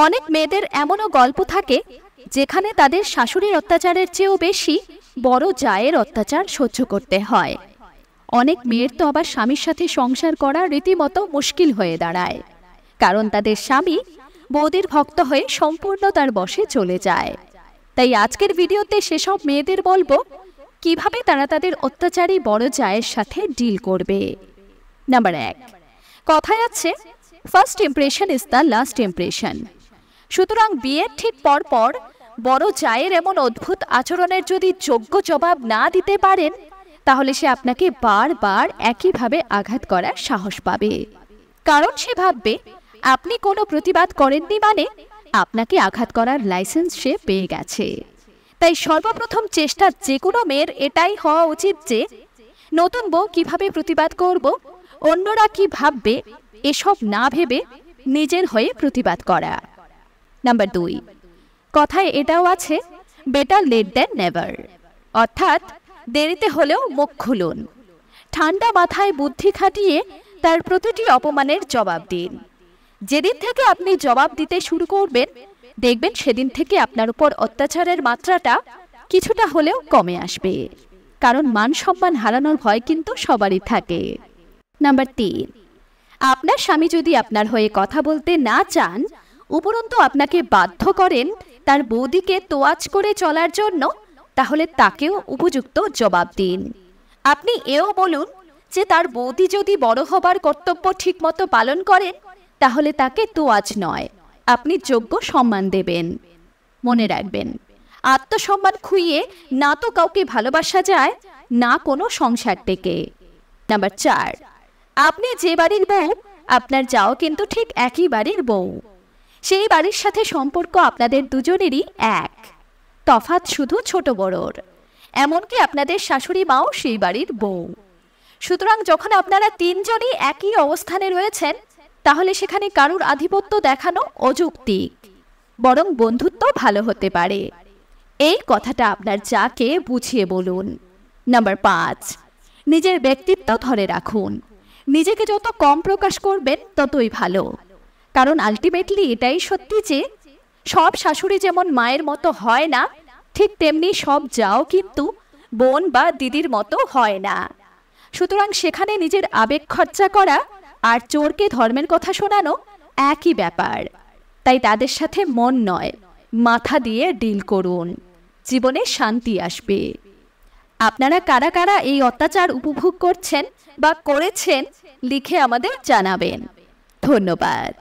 অনেক মেয়েদের এমনও গল্প থাকে যেখানে তাদের শাশুড়ির অত্যাচারের চেয়েও বেশি বড় জায়ের অত্যাচার সহ্য করতে হয়। অনেক মেয়ের তো আবার স্বামীর সাথে সংসার করা রীতিমতো মুশকিল হয়ে দাঁড়ায়, কারণ তাদের স্বামী বৌদির ভক্ত হয়ে সম্পূর্ণ তার বশে চলে যায়। তাই আজকের ভিডিওতে সেসব মেয়েদের বলবো কিভাবে তারা তাদের অত্যাচারী বড় জায়ের সাথে ডিল করবে। নাম্বার 1, কথায় আছে first impression is the last impression. সুতরাং বিয়ের ঠিক পরপর বড় জায়ের এমন অদ্ভুত আচরণের যদি যোগ্য জবাব না দিতে পারেন, তাহলে সে আপনাকে বারবার একইভাবে আঘাত করার সাহস পাবে। কারণ সে ভাববে আপনি কোনো প্রতিবাদ করেননি মানে আপনাকে আঘাত করার লাইসেন্স সে পেয়ে গেছে। তাই সর্বপ্রথম চেষ্টা যে কোনো মেয়ের এটাই হওয়া উচিত যে নতুন বউ কিভাবে প্রতিবাদ করব, অন্যরা কি ভাববে, এসব না ভেবে নিজের হয়ে প্রতিবাদ করা। নাম্বার 2, কথায় এটাও আছে বেটার লেট দ্যান নেভার, অর্থাৎ দেরিতে হলেও মুখ খুলুন। ঠান্ডা মাথায় বুদ্ধি খাটিয়ে তার প্রতিটি অপমানের জবাব দিন। যেদিন থেকে আপনি জবাব দিতে শুরু করবেন, দেখবেন সেদিন থেকে আপনার উপর অত্যাচারের মাত্রাটা কিছুটা হলেও কমে আসবে। কারণ মান সম্মান হারানোর ভয় কিন্তু সবারই থাকে। নাম্বার 3, আপনার স্বামী যদি আপনার হয়ে কথা বলতে না চান, উপরন্তু আপনাকে বাধ্য করেন তার বৌদিকে তোয়াজ করে চলার জন্য, তাহলে তাকেও উপযুক্ত জবাব দিন। আপনি এও বলুন যে তার বৌদি যদি বড় হবার কর্তব্য ঠিকমতো পালন করেন, তাহলে তাকে তোয়াজ নয়, আপনি যোগ্য সম্মান দেবেন। মনে রাখবেন, আত্মসম্মান খুইয়ে না তো কাউকে ভালোবাসা যায়, না কোনো সংসার টেকে। নাম্বার 4, আপনি যে বাড়ির বউ, আপনার যাও কিন্তু ঠিক একই বাড়ির বউ। সেই বাড়ির সাথে সম্পর্ক আপনাদের দুজনেরই এক, তফাৎ শুধু ছোট বড়র। এমনকি আপনাদের শাশুড়ি মাও সেই বাড়ির বউ। সুতরাং যখন আপনারা তিনজনই একই অবস্থানে রয়েছেন, তাহলে সেখানে কারুর আধিপত্য দেখানো অযৌক্তিক, বরং বন্ধুত্ব ভালো হতে পারে। এই কথাটা আপনার যাকে বুঝিয়ে বলুন। নাম্বার 5, নিজের ব্যক্তিত্ব ধরে রাখুন। নিজেকে যত কম প্রকাশ করবেন ততই ভালো। কারণ আলটিমেটলি এটাই সত্যি যে সব শাশুড়ি যেমন মায়ের মতো হয় না, ঠিক তেমনি সব যাও কিন্তু বোন বা দিদির মতো হয় না। সুতরাং সেখানে নিজের আবেগ খরচা করা আর চোরকে ধর্মের কথা শোনানো একই ব্যাপার। তাই তাদের সাথে মন নয়, মাথা দিয়ে ডিল করুন, জীবনে শান্তি আসবে। আপনারা কারা কারা এই অত্যাচার উপভোগ করছেন বা করেছেন লিখে আমাদের জানাবেন। ধন্যবাদ।